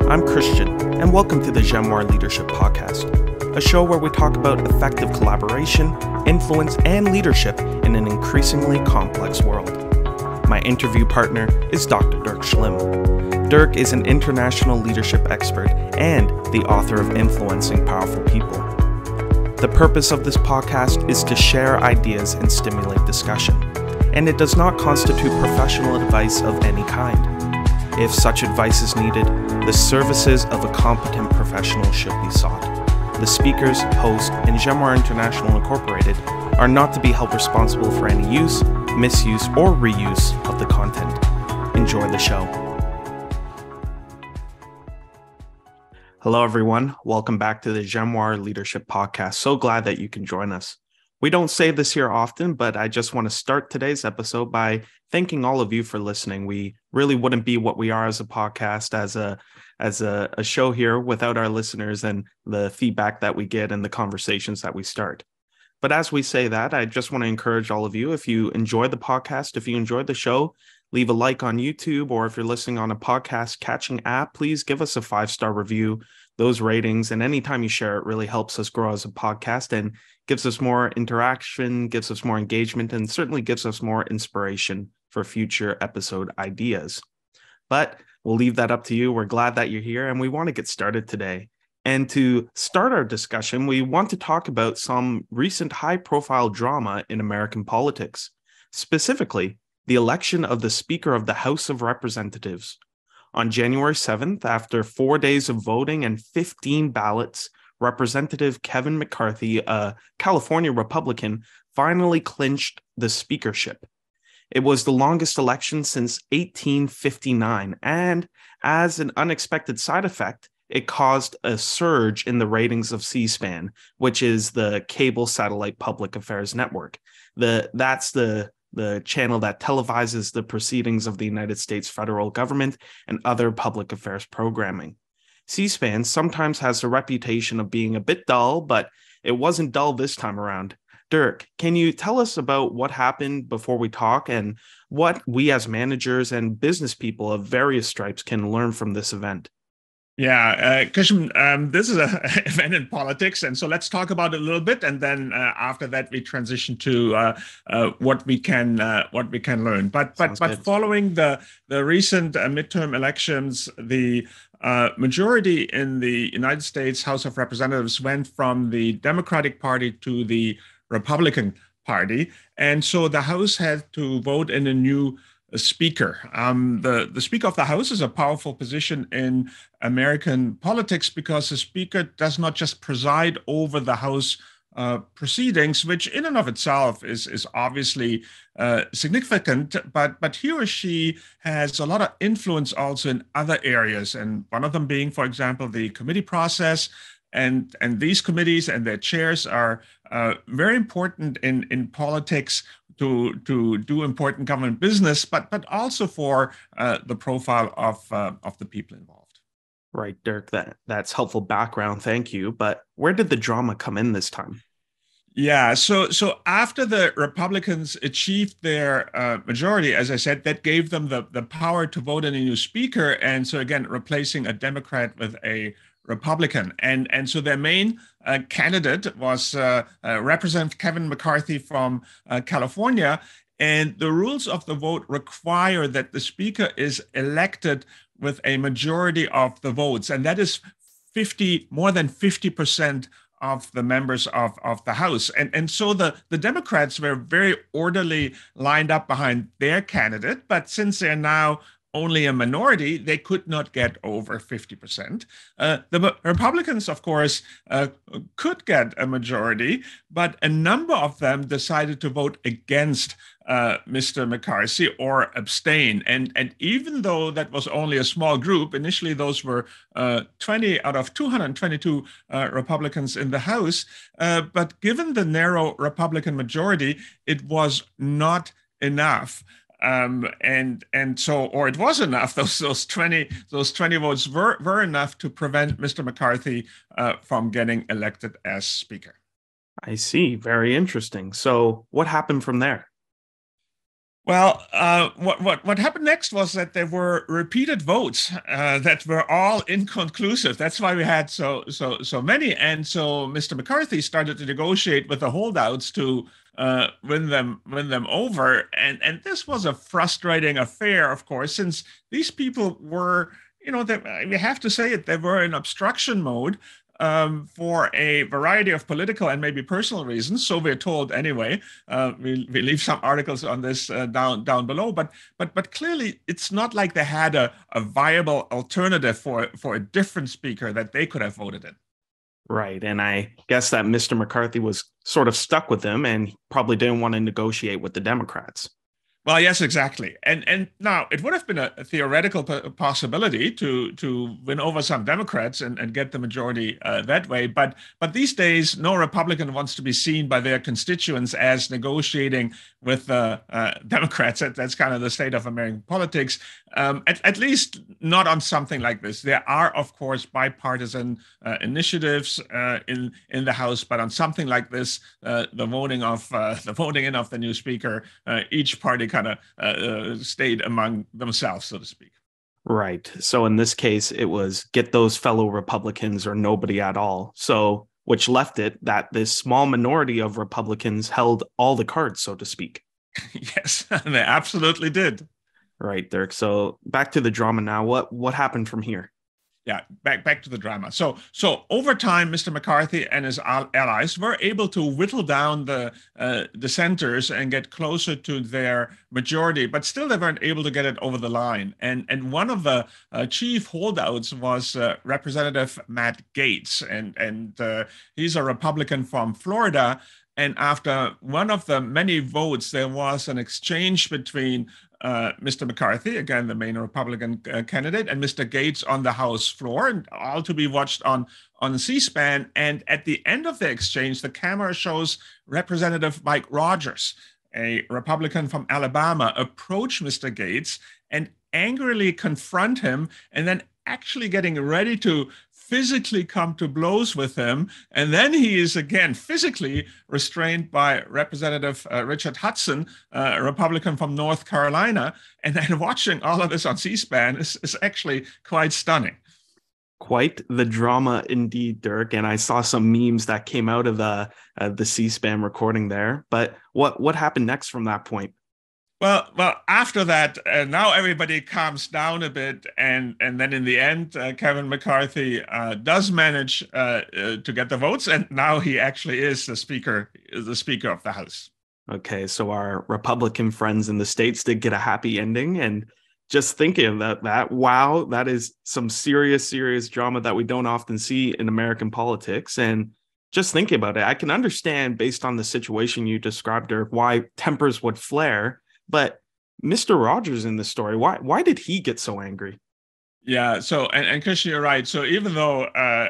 I'm Christian, and welcome to the Jamoir Leadership Podcast, a show where we talk about effective collaboration, influence, and leadership in an increasingly complex world. My interview partner is Dr. Dirk Schlimm. Dirk is an international leadership expert and the author of Influencing Powerful People. The purpose of this podcast is to share ideas and stimulate discussion, and it does not constitute professional advice of any kind. If such advice is needed, the services of a competent professional should be sought. The speakers, host, and Jamoir International Incorporated are not to be held responsible for any use, misuse, or reuse of the content. Enjoy the show. Hello, everyone. Welcome back to the Jamoir Leadership Podcast. So glad that you can join us. We don't say this here often, but I just want to start today's episode by thanking all of you for listening. We really wouldn't be what we are as a podcast, as a show here without our listeners and the feedback that we get and the conversations that we start. But as we say that, I just want to encourage all of you, if you enjoy the podcast, if you enjoyed the show, leave a like on YouTube, or if you're listening on a podcast catching app, please give us a 5-star review. Those ratings and anytime you share it really helps us grow as a podcast and gives us more interaction, gives us more engagement, and certainly gives us more inspiration for future episode ideas. But we'll leave that up to you. We're glad that you're here and we want to get started today. And to start our discussion, we want to talk about some recent high-profile drama in American politics, specifically the election of the Speaker of the House of Representatives. On January 7th, after 4 days of voting and 15 ballots, Representative Kevin McCarthy, a California Republican, finally clinched the speakership. It was the longest election since 1859, and as an unexpected side effect, it caused a surge in the ratings of C-SPAN, which is the cable satellite public affairs network. That's the channel that televises the proceedings of the United States federal government and other public affairs programming. C-SPAN sometimes has a reputation of being a bit dull, but it wasn't dull this time around. Dirk, can you tell us about what happened before we talk and what we as managers and business people of various stripes can learn from this event? Yeah, Christian, this is an event in politics, and so let's talk about it a little bit, and then after that we transition to what we can learn. But following the recent midterm elections, the majority in the United States House of Representatives went from the Democratic Party to the Republican Party, and so the House had to vote in a new speaker. The Speaker of the House is a powerful position in American politics because the Speaker does not just preside over the House proceedings, which in and of itself is obviously significant, but he or she has a lot of influence also in other areas, and one of them being, for example, the committee process. And these committees and their chairs are very important in politics to do important government business, but also for the profile of the people involved. Right, Dirk, that's helpful background. Thank you. But where did the drama come in this time? Yeah, so after the Republicans achieved their majority, as I said, that gave them the power to vote in a new speaker. And so again, replacing a Democrat with a Republican. And so their main candidate was Representative Kevin McCarthy from California. And the rules of the vote require that the speaker is elected with a majority of the votes. And that is more than 50% of the members of the House. And so the Democrats were very orderly lined up behind their candidate. But since they're now only a minority, they could not get over 50%. The Republicans, of course, could get a majority, but a number of them decided to vote against Mr. McCarthy or abstain. And even though that was only a small group, initially those were 20 out of 222 Republicans in the House, but given the narrow Republican majority, it was not enough. And so, or it was enough. Those 20 votes were enough to prevent Mr. McCarthy from getting elected as Speaker. I see. Very interesting. So, what happened from there? Well, what happened next was that there were repeated votes that were all inconclusive. That's why we had so many, and so Mr. McCarthy started to negotiate with the holdouts to win them over, and this was a frustrating affair, of course, since these people were, we have to say it, they were in obstruction mode. For a variety of political and maybe personal reasons, so we're told anyway. We leave some articles on this down below, but clearly it's not like they had a viable alternative for a different speaker that they could have voted in. Right. And I guess that Mr. McCarthy was sort of stuck with them and probably didn't want to negotiate with the Democrats. Well, yes, exactly. And now it would have been a theoretical possibility to win over some Democrats and get the majority that way. But these days, no Republican wants to be seen by their constituents as negotiating with Democrats. That's kind of the state of American politics. At least not on something like this. There are, of course, bipartisan initiatives in the House, but on something like this, the voting in of the new speaker, each party kind of stayed among themselves, so to speak. Right. So in this case, it was get those fellow Republicans or nobody at all. So which left it that this small minority of Republicans held all the cards, so to speak. Yes, they absolutely did. Right, Dirk. So back to the drama now. What happened from here? Yeah, back to the drama. So over time, Mr. McCarthy and his allies were able to whittle down the dissenters and get closer to their majority, but still they weren't able to get it over the line. And one of the chief holdouts was Representative Matt Gaetz, and he's a Republican from Florida. And after one of the many votes, there was an exchange between Mr. McCarthy, again, the main Republican candidate, and Mr. Gaetz on the House floor, and all to be watched on C-SPAN. And at the end of the exchange, the camera shows Representative Mike Rogers, a Republican from Alabama, approach Mr. Gaetz and angrily confront him, and then actually getting ready to physically come to blows with him. And then he is again physically restrained by Representative Richard Hudson, a Republican from North Carolina. And then watching all of this on C-SPAN is actually quite stunning. Quite the drama indeed, Dirk. And I saw some memes that came out of the C-SPAN recording there. But what happened next from that point? Well, after that, now everybody calms down a bit, and then in the end, Kevin McCarthy does manage to get the votes, and now he actually is the speaker of the House. Okay, so our Republican friends in the States did get a happy ending, and just thinking that wow, that is some serious drama that we don't often see in American politics, and just thinking about it, I can understand based on the situation you described, Dirk, why tempers would flare. But Mr. Rogers in this story, why did he get so angry? Yeah, so and Christian, you're right. So even though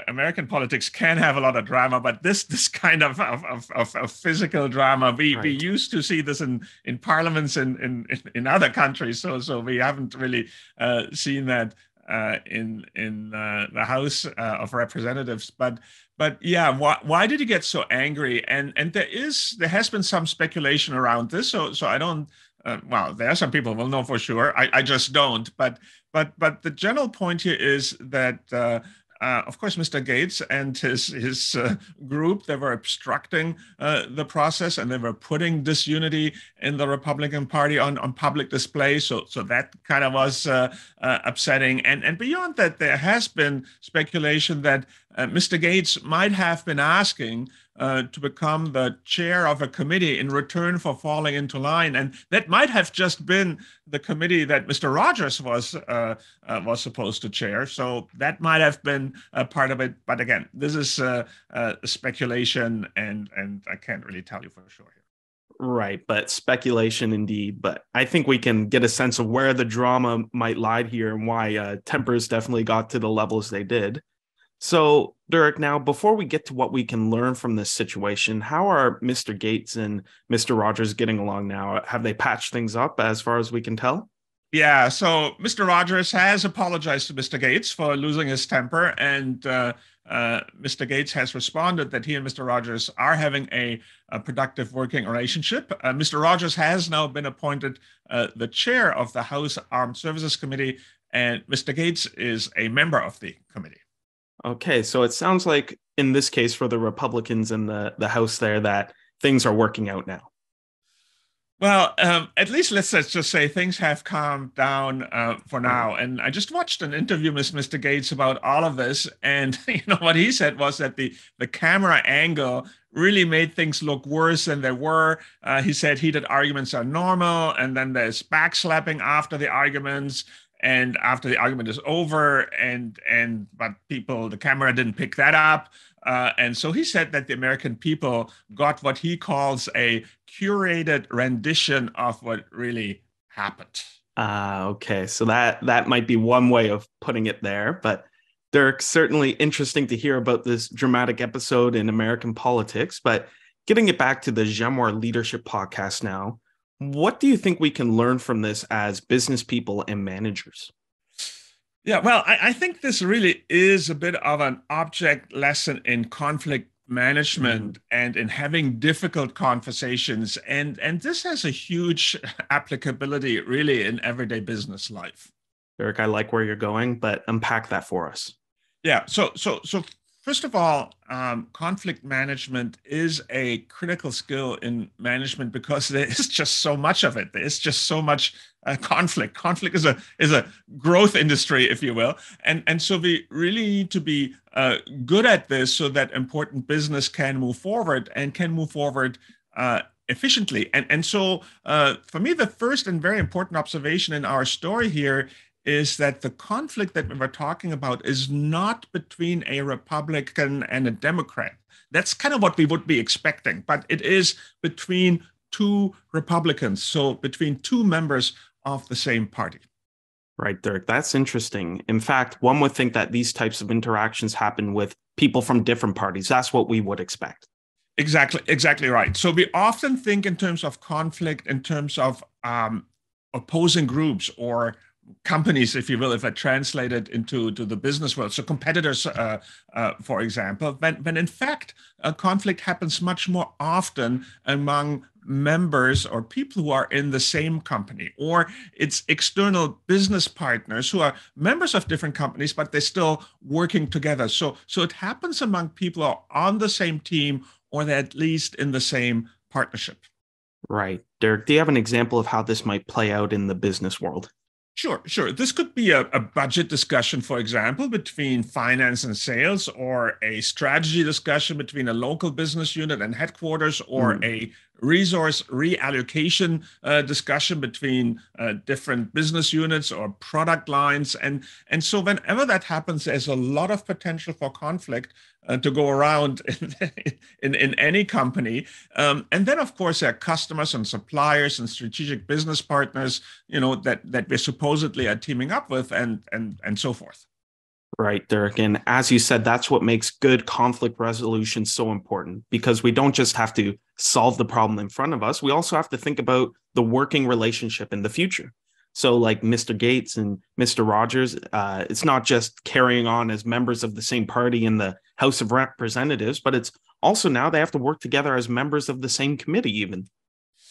American politics can have a lot of drama, but this kind of physical drama, we used to see this in parliaments in other countries. So we haven't really seen that in the House of Representatives. But yeah, why did he get so angry? And there has been some speculation around this. So I don't. Well, there are some people who will know for sure. I just don't. But the general point here is that, of course, Mr. Gaetz and his group, they were obstructing the process, and they were putting disunity in the Republican Party on public display. So that kind of was upsetting. And beyond that, there has been speculation that Mr. Gaetz might have been asking to become the chair of a committee in return for falling into line, and that might have just been the committee that Mr. Rogers was supposed to chair. So that might have been a part of it. But again, this is speculation, and I can't really tell you for sure here. Right, but speculation indeed. But I think we can get a sense of where the drama might lie here and why tempers definitely got to the levels they did. So, Dirk, now before we get to what we can learn from this situation, how are Mr. Gaetz and Mr. Rogers getting along now? Have they patched things up as far as we can tell? Yeah, so Mr. Rogers has apologized to Mr. Gaetz for losing his temper, and Mr. Gaetz has responded that he and Mr. Rogers are having a productive working relationship. Mr. Rogers has now been appointed the chair of the House Armed Services Committee, and Mr. Gaetz is a member of the committee. Okay, so it sounds like in this case for the Republicans in the House there that things are working out now. Well, at least let's just say things have calmed down for Right. now. And I just watched an interview with Mr. Gaetz about all of this, and what he said was that the camera angle really made things look worse than they were. He said heated arguments are normal, and then there's backslapping after the arguments, and after the argument is over, but the camera didn't pick that up. And so he said that the American people got what he calls a curated rendition of what really happened. Okay, so that might be one way of putting it there, but Dirk, certainly interesting to hear about this dramatic episode in American politics. But getting it back to the Jamoir Leadership Podcast now, what do you think we can learn from this as business people and managers? Yeah, well, I think this really is a bit of an object lesson in conflict management and in having difficult conversations. And this has a huge applicability really in everyday business life. Dirk, I like where you're going, but unpack that for us. Yeah. So first of all, conflict management is a critical skill in management because there is just so much of it. There's just so much conflict. Conflict is a growth industry, if you will, and so we really need to be good at this so that important business can move forward and can move forward efficiently. And so for me, the first and very important observation in our story here is that the conflict that we were talking about is not between a Republican and a Democrat. That's kind of what we would be expecting, but it is between two Republicans, so between two members of the same party. Right, Dirk, that's interesting. In fact, one would think that these types of interactions happen with people from different parties. That's what we would expect. Exactly right. So we often think in terms of conflict, in terms of opposing groups or companies, if you will, if I translate it into the business world. So competitors, for example, when in fact a conflict happens much more often among members or people who are in the same company, or it's external business partners who are members of different companies, but they're still working together. So it happens among people who are on the same team or they're at least in the same partnership. Right. Dirk, do you have an example of how this might play out in the business world? Sure. This could be a budget discussion, for example, between finance and sales, or a strategy discussion between a local business unit and headquarters, or a resource reallocation discussion between different business units or product lines. And so whenever that happens, there's a lot of potential for conflict to go around in any company. And then, of course, there are customers and suppliers and strategic business partners, that we supposedly are teaming up with, and so forth. Right, Dirk. And as you said, that's what makes good conflict resolution so important, because we don't just have to solve the problem in front of us. We also have to think about the working relationship in the future. So like Mr. Gaetz and Mr. Rogers, it's not just carrying on as members of the same party in the House of Representatives, but it's also now they have to work together as members of the same committee even.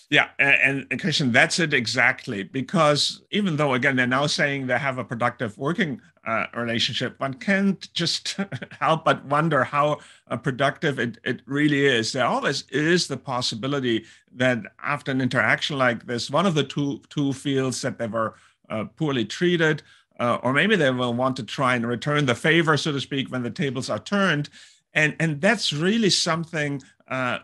Yeah, and Christian, that's it exactly. Because even though, again, they're now saying they have a productive working relationship, one can't just help but wonder how productive it really is. There always is the possibility that after an interaction like this, one of the two feels that they were poorly treated, or maybe they will want to try and return the favor, so to speak, when the tables are turned. And that's really something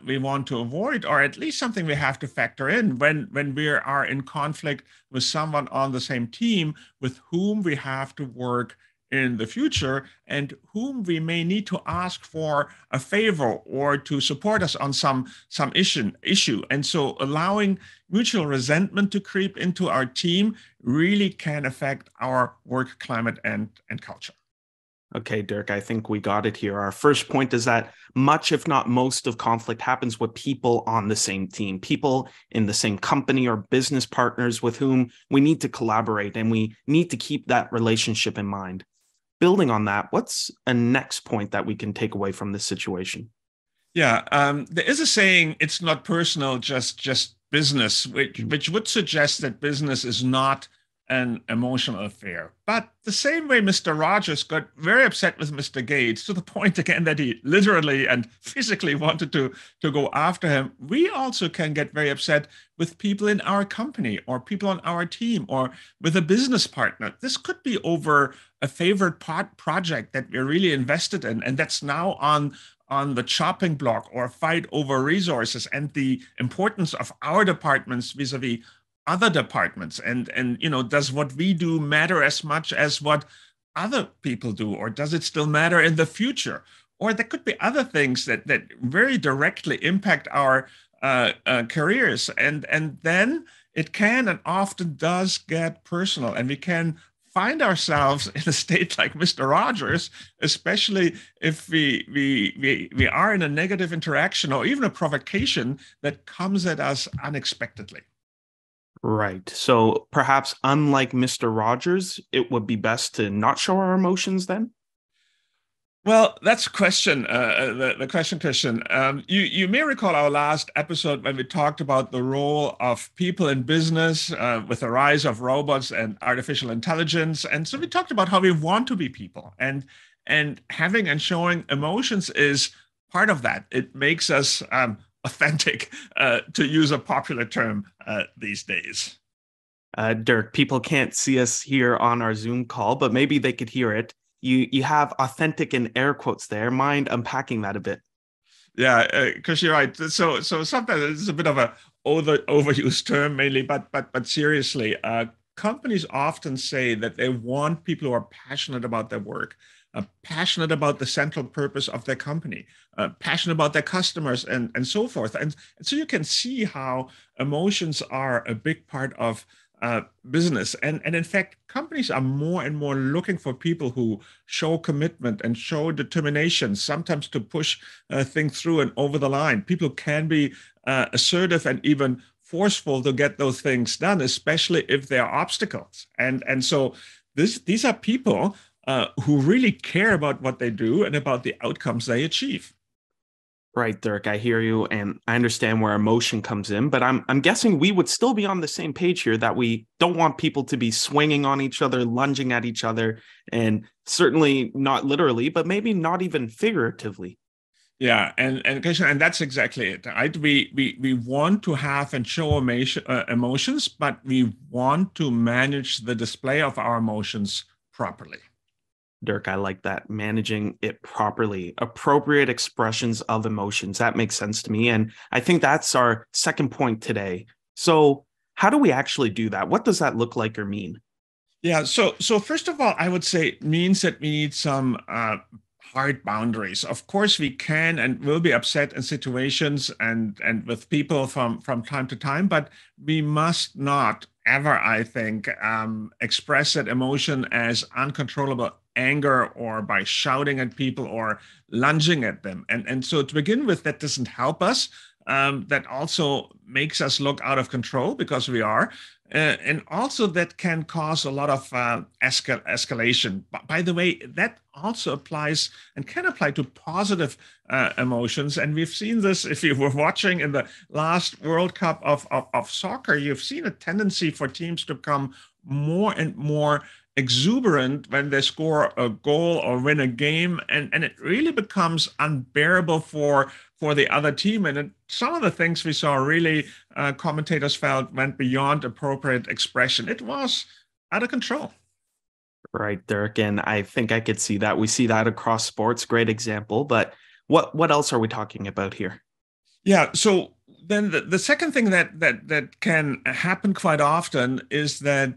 we want to avoid, or at least something we have to factor in when we are in conflict with someone on the same team with whom we have to work in the future, and whom we may need to ask for a favor or to support us on some issue. And so allowing mutual resentment to creep into our team really can affect our work climate and culture. Okay, Dirk, I think we got it here. Our first point is that much, if not most, of conflict happens with people on the same team, people in the same company or business partners with whom we need to collaborate, and we need to keep that relationship in mind. Building on that, what's a next point that we can take away from this situation? Yeah, there is a saying, it's not personal, just business, which would suggest that business is not an emotional affair. But the same way Mr. Rogers got very upset with Mr. Gaetz to the point again that he literally and physically wanted to go after him, we also can get very upset with people in our company or people on our team or with a business partner. This could be over a favorite project that we're really invested in, and that's now on the chopping block, or a fight over resources and the importance of our departments vis-a-vis other departments. And does what we do matter as much as what other people do, or does it still matter in the future? Or there could be other things that very directly impact our careers, and then it can and often does get personal, and we can find ourselves in a state like Mr. Rogers, especially if we are in a negative interaction or even a provocation that comes at us unexpectedly. Right. So perhaps unlike Mr. Rogers, it would be best to not show our emotions then? Well, that's a question. The question, Christian. You may recall our last episode when we talked about the role of people in business with the rise of robots and artificial intelligence, and so we talked about how we want to be people, and having and showing emotions is part of that. It makes us authentic, to use a popular term these days. Dirk, people can't see us here on our Zoom call, but maybe they could hear it. You have authentic in air quotes there. Mind unpacking that a bit? Yeah, because you're right. So sometimes it's a bit of a overused term mainly, but seriously, companies often say that they want people who are passionate about their work, passionate about the central purpose of their company, passionate about their customers, and so forth. And so you can see how emotions are a big part of business. And in fact, companies are more and more looking for people who show commitment and show determination, sometimes to push things through and over the line. People can be assertive and even forceful to get those things done, especially if there are obstacles. And so these are people who really care about what they do and about the outcomes they achieve. Right, Dirk, I hear you, and I understand where emotion comes in, but I'm guessing we would still be on the same page here that we don't want people to be swinging on each other, lunging at each other, and certainly not literally, but maybe not even figuratively. Yeah, and that's exactly it. Right? We want to have and show emotions, but we want to manage the display of our emotions properly. Dirk, I like that. Managing it properly, appropriate expressions of emotions. That makes sense to me. And I think that's our second point today. So, how do we actually do that? What does that look like or mean? Yeah, so first of all, I would say it means that we need some hard boundaries. Of course, we can and will be upset in situations and with people from time to time, but we must not ever, I think, express that emotion as uncontrollable anger or by shouting at people or lunging at them. And so to begin with, that doesn't help us. That also makes us look out of control because we are. And also that can cause a lot of escalation. By the way, that also applies and can apply to positive emotions. And we've seen this, if you were watching in the last World Cup of soccer, you've seen a tendency for teams to become more and more exuberant when they score a goal or win a game, and it really becomes unbearable for the other team. And some of the things we saw really commentators felt went beyond appropriate expression. It was out of control. Right, Dirk. And I think I could see that. We see that across sports. Great example. But what else are we talking about here? Yeah. So then the second thing that can happen quite often is that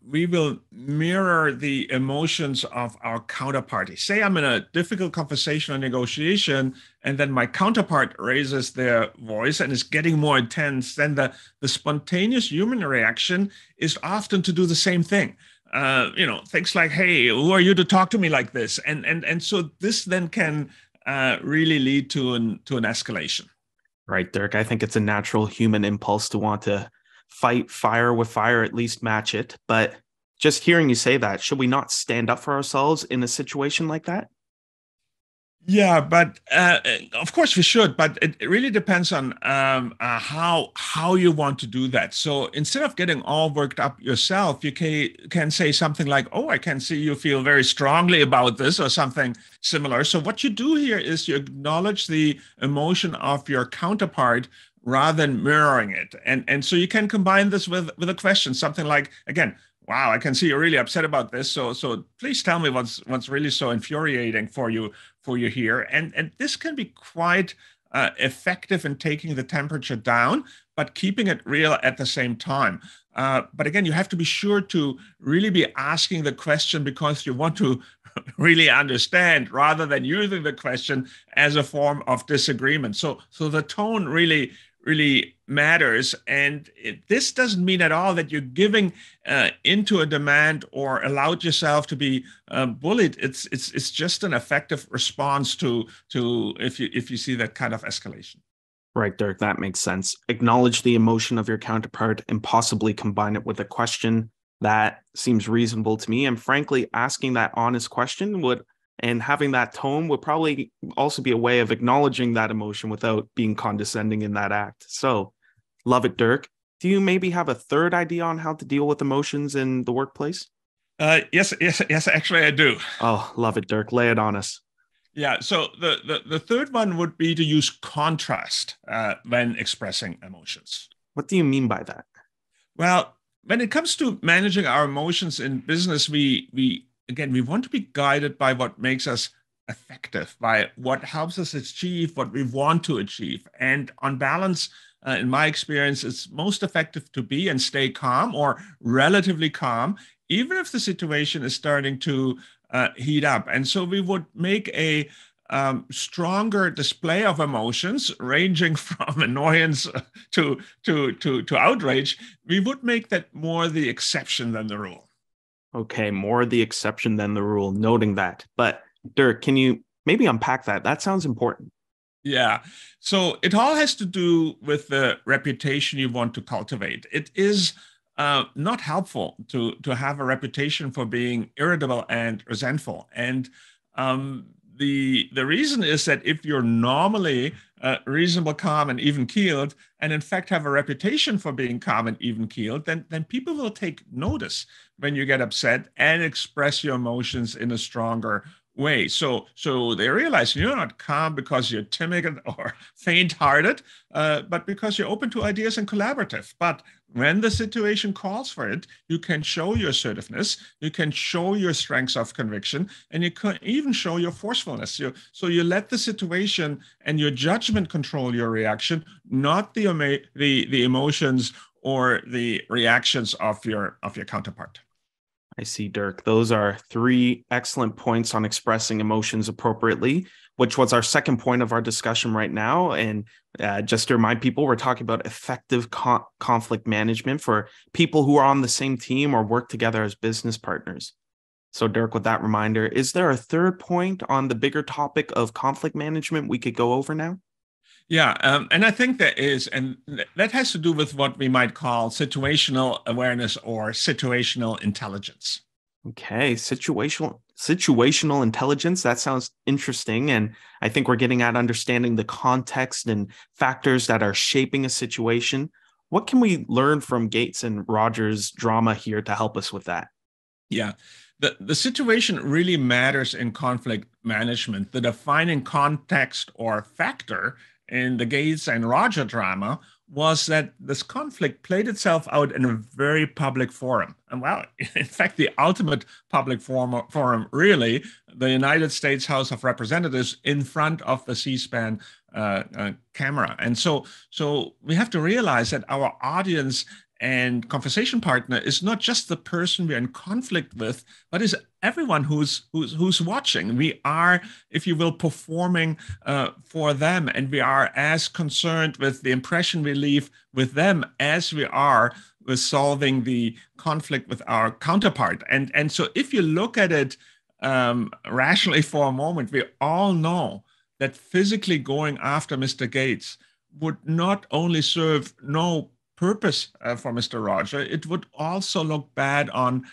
we will mirror the emotions of our counterparty. Say I'm in a difficult conversation or negotiation, and then my counterpart raises their voice and is getting more intense. Then the spontaneous human reaction is often to do the same thing. things like, "Hey, who are you to talk to me like this?" And so this then can really lead to an escalation. Right, Dirk. I think it's a natural human impulse to want to fight fire with fire, at least match it. But just hearing you say that, should we not stand up for ourselves in a situation like that? Yeah, but of course we should. But it really depends on how you want to do that. So instead of getting all worked up yourself, you can say something like, "Oh, I can see you feel very strongly about this," or something similar. So what you do here is you acknowledge the emotion of your counterpart rather than mirroring it, and so you can combine this with a question, something like, again. Wow, I can see you're really upset about this. So please tell me what's really so infuriating for you here. And this can be quite effective in taking the temperature down, but keeping it real at the same time. But again, you have to be sure to really be asking the question because you want to really understand rather than using the question as a form of disagreement. So the tone really matters. And this doesn't mean at all that you're giving into a demand or allowed yourself to be bullied. It's just an effective response to if you see that kind of escalation. Right, Dirk, that makes sense. Acknowledge the emotion of your counterpart and possibly combine it with a question that seems reasonable to me. And frankly, asking that honest question would and having that tone would probably also be a way of acknowledging that emotion without being condescending in that act. So, love it, Dirk. Do you maybe have a third idea on how to deal with emotions in the workplace? Yes. Actually, I do. Oh, love it, Dirk. Lay it on us. Yeah. So the third one would be to use contrast when expressing emotions. What do you mean by that? Well, when it comes to managing our emotions in business, we want to be guided by what makes us effective, by what helps us achieve what we want to achieve. And on balance, in my experience, it's most effective to be and stay calm or relatively calm, even if the situation is starting to heat up. And so we would make a stronger display of emotions, ranging from annoyance to outrage. We would make that more the exception than the rule. Okay, more the exception than the rule, noting that. But Dirk, can you maybe unpack that? That sounds important. Yeah. So it all has to do with the reputation you want to cultivate. It is not helpful to have a reputation for being irritable and resentful. And the reason is that if you're normally reasonable, calm, and even keeled, and in fact have a reputation for being calm and even keeled, then people will take notice when you get upset and express your emotions in a stronger way. So they realize you're not calm because you're timid or faint-hearted, but because you're open to ideas and collaborative. But when the situation calls for it, you can show your assertiveness, you can show your strengths of conviction, and you can even show your forcefulness. So you let the situation and your judgment control your reaction, not the emotions or the reactions of your counterpart. I see, Dirk. Those are three excellent points on expressing emotions appropriately, which was our second point of our discussion right now. And just to remind people, we're talking about effective conflict management for people who are on the same team or work together as business partners. So, Dirk, with that reminder, is there a third point on the bigger topic of conflict management we could go over now? Yeah, and I think there is, and that has to do with what we might call situational awareness or situational intelligence. Okay, situational intelligence. That sounds interesting, and I think we're getting at understanding the context and factors that are shaping a situation. What can we learn from Gaetz and Rogers' drama here to help us with that? Yeah, the situation really matters in conflict management. The defining context or factor in the Gates and Roger drama was that this conflict played itself out in a very public forum. And well, in fact, the ultimate public forum, really, the United States House of Representatives in front of the C-SPAN camera. And so we have to realize that our audience and conversation partner is not just the person we're in conflict with, but is everyone who's watching. We are, if you will, performing for them, and we are as concerned with the impression we leave with them as we are with solving the conflict with our counterpart. And so if you look at it rationally for a moment, we all know that physically going after Mr. Gaetz would not only serve no purpose for Mr. Roger, it would also look bad on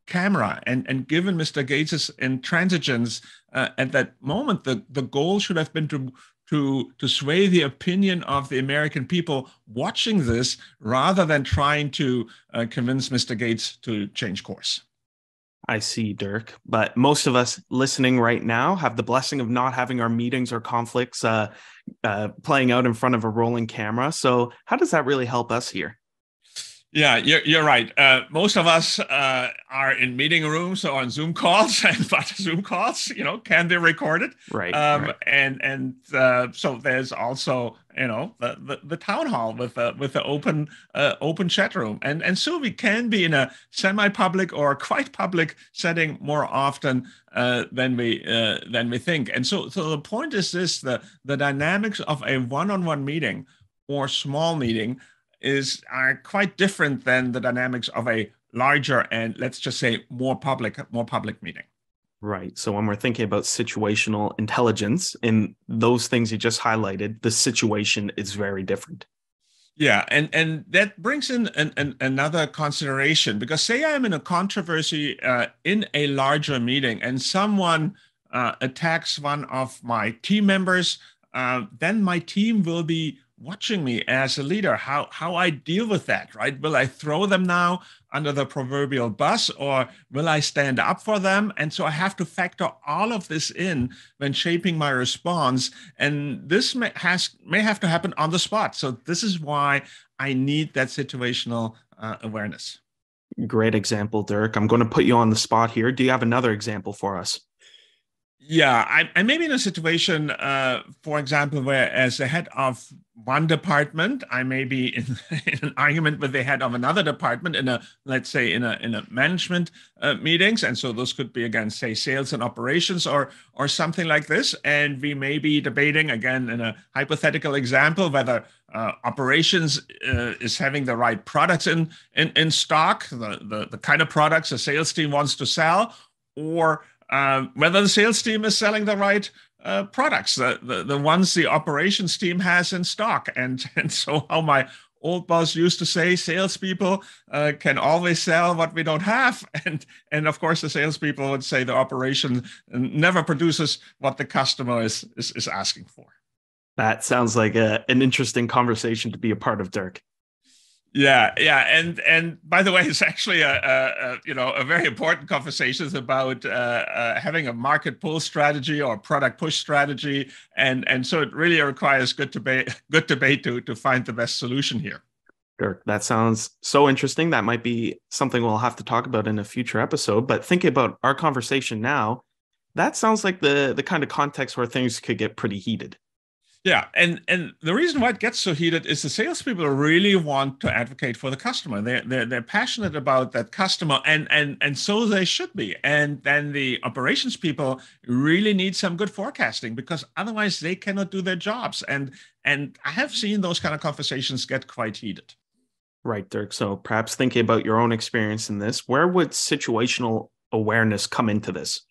camera. And given Mr. Gaetz's intransigence at that moment, the goal should have been to sway the opinion of the American people watching this rather than trying to convince Mr. Gaetz to change course. I see, Dirk. But most of us listening right now have the blessing of not having our meetings or conflicts playing out in front of a rolling camera. So how does that really help us here? Yeah, you're right. Most of us are in meeting rooms or on Zoom calls, but Zoom calls, can be recorded. Right. And so there's also, the town hall with the open chat room, and so we can be in a semi-public or quite public setting more often than we think. And so the point is this: the dynamics of a one-on-one meeting or small meeting are quite different than the dynamics of a larger and, let's just say, more public meeting. Right. So when we're thinking about situational intelligence in those things you just highlighted, the situation is very different. Yeah, and that brings in another consideration, because say I'm in a controversy in a larger meeting and someone attacks one of my team members, then my team will be watching me as a leader, how I deal with that, right? Will I throw them now under the proverbial bus, or will I stand up for them? And so I have to factor all of this in when shaping my response. And this may have to happen on the spot. So this is why I need that situational awareness. Great example, Dirk. I'm going to put you on the spot here. Do you have another example for us? Yeah, I may be in a situation, for example, where as the head of one department, I may be in an argument with the head of another department let's say in a management meetings, and so those could be, again, say sales and operations or something like this, and we may be debating, again, in a hypothetical example, whether operations is having the right products in stock, the kind of products the sales team wants to sell, or whether the sales team is selling the right products, the ones the operations team has in stock. And so how my old boss used to say, salespeople can always sell what we don't have. And of course, the salespeople would say the operation never produces what the customer is asking for. That sounds like an interesting conversation to be a part of, Dirk. Yeah, and by the way, it's actually a very important conversation. It's about having a market pull strategy or product push strategy, and so it really requires good debate to find the best solution here. Dirk, that sounds so interesting. That might be something we'll have to talk about in a future episode. But thinking about our conversation now, that sounds like the kind of context where things could get pretty heated. Yeah, and the reason why it gets so heated is the salespeople really want to advocate for the customer. They're passionate about that customer, and so they should be. And then the operations people really need some good forecasting, because otherwise they cannot do their jobs. And I have seen those kind of conversations get quite heated. Right, Dirk. So perhaps thinking about your own experience in this, where would situational awareness come into this?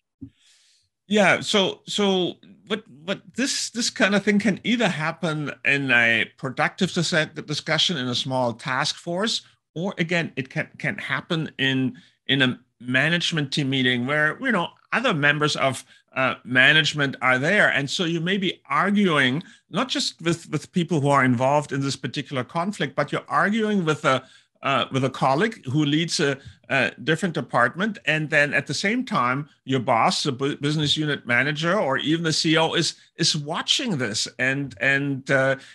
Yeah, so what this kind of thing can either happen in a productive discussion in a small task force, or again, it can happen in a management team meeting where other members of management are there, and so you may be arguing not just with people who are involved in this particular conflict, but you're arguing with a colleague who leads a different department, and then at the same time, your boss, the business unit manager, or even the CEO is watching this, and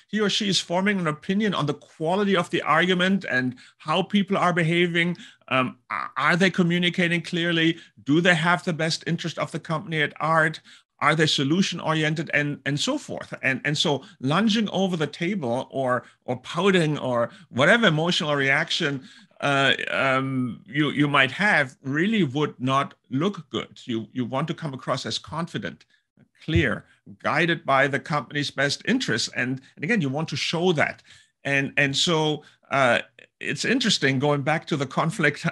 he or she is forming an opinion on the quality of the argument and how people are behaving. Are they communicating clearly? Do they have the best interest of the company at heart? Are they solution oriented, and so forth? And so lunging over the table or pouting or whatever emotional reaction you might have really would not look good. You want to come across as confident, clear, guided by the company's best interests, and again, you want to show that. And so it's interesting going back to the conflict,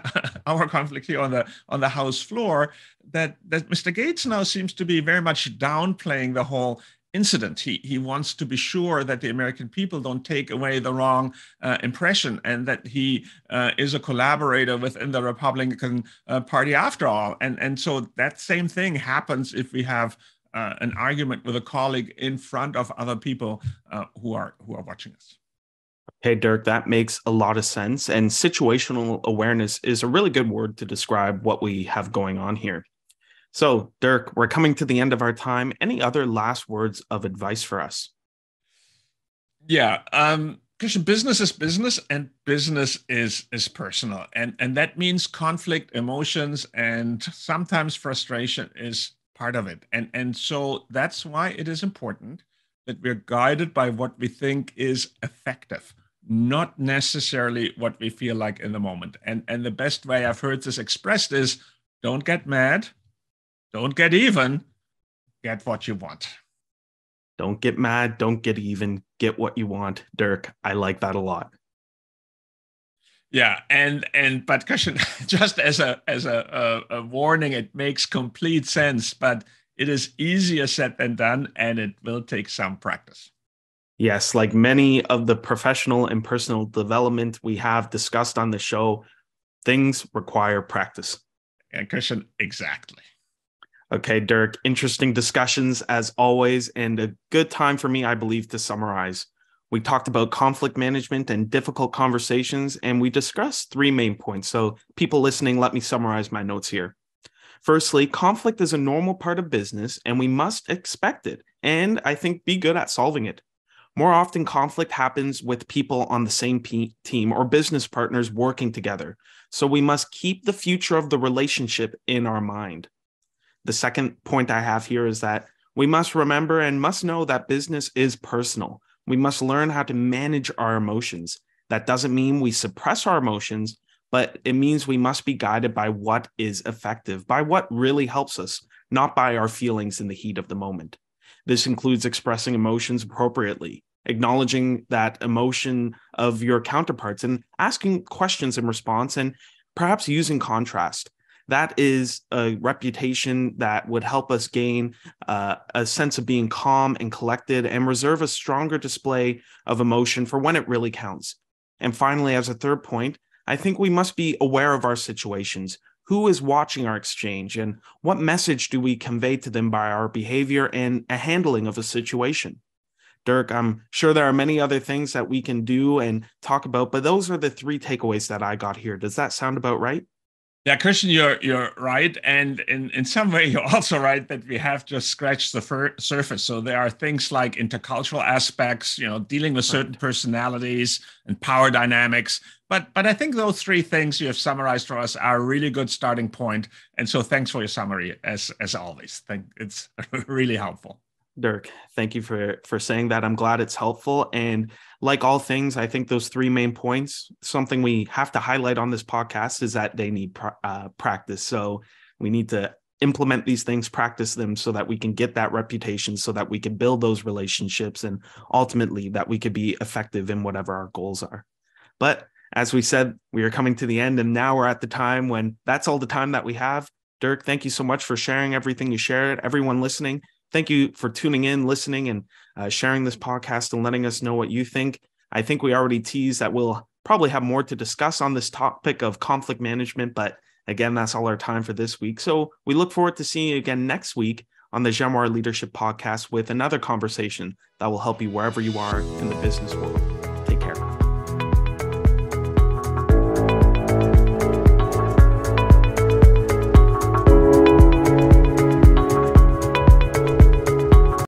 our conflict here on the House floor, that Mr. Gaetz now seems to be very much downplaying the whole incident. He wants to be sure that the American people don't take away the wrong impression, and that he is a collaborator within the Republican Party after all. And so that same thing happens if we have an argument with a colleague in front of other people who are watching us. Hey, Dirk, that makes a lot of sense. And situational awareness is a really good word to describe what we have going on here. So, Dirk, we're coming to the end of our time. Any other last words of advice for us? Yeah, Christian, business is business, and business is personal, and that means conflict, emotions, and sometimes frustration is part of it. And so that's why it is important that we're guided by what we think is effective, not necessarily what we feel like in the moment. And the best way I've heard this expressed is, don't get mad. Don't get even, get what you want. Don't get mad, don't get even, get what you want. Dirk, I like that a lot. Yeah, but Christian, just as a warning, it makes complete sense, but it is easier said than done, and it will take some practice. Yes, like many of the professional and personal development we have discussed on the show, things require practice. And Christian, exactly. Okay, Dirk, interesting discussions as always, and a good time for me, I believe, to summarize. We talked about conflict management and difficult conversations, and we discussed three main points. So people listening, let me summarize my notes here. Firstly, conflict is a normal part of business, and we must expect it, and I think be good at solving it. More often, conflict happens with people on the same team or business partners working together. So we must keep the future of the relationship in our mind. The second point I have here is that we must remember and must know that business is personal. We must learn how to manage our emotions. That doesn't mean we suppress our emotions, but it means we must be guided by what is effective, by what really helps us, not by our feelings in the heat of the moment. This includes expressing emotions appropriately, acknowledging that emotion of your counterparts, and asking questions in response, and perhaps using contrast. That is a reputation that would help us gain a sense of being calm and collected, and reserve a stronger display of emotion for when it really counts. And finally, as a third point, I think we must be aware of our situations. Who is watching our exchange, and what message do we convey to them by our behavior and a handling of a situation? Dirk, I'm sure there are many other things that we can do and talk about, but those are the three takeaways that I got here. Does that sound about right? Yeah, Christian, you're right, and in some way you're also right that we have just scratched the surface. So there are things like intercultural aspects, dealing with certain personalities and power dynamics. But I think those three things you have summarized for us are a really good starting point. And so thanks for your summary as always. It's really helpful. Dirk, thank you for saying that. I'm glad it's helpful. And like all things, I think those three main points, something we have to highlight on this podcast is that they need practice. So we need to implement these things, practice them so that we can get that reputation, so that we can build those relationships, and ultimately that we could be effective in whatever our goals are. But as we said, we are coming to the end, and now we're at the time when that's all the time that we have. Dirk, thank you so much for sharing everything you shared. Everyone listening, thank you for tuning in, listening, and sharing this podcast and letting us know what you think. I think we already teased that we'll probably have more to discuss on this topic of conflict management, but again, that's all our time for this week. So we look forward to seeing you again next week on the Jamoir Leadership Podcast with another conversation that will help you wherever you are in the business world.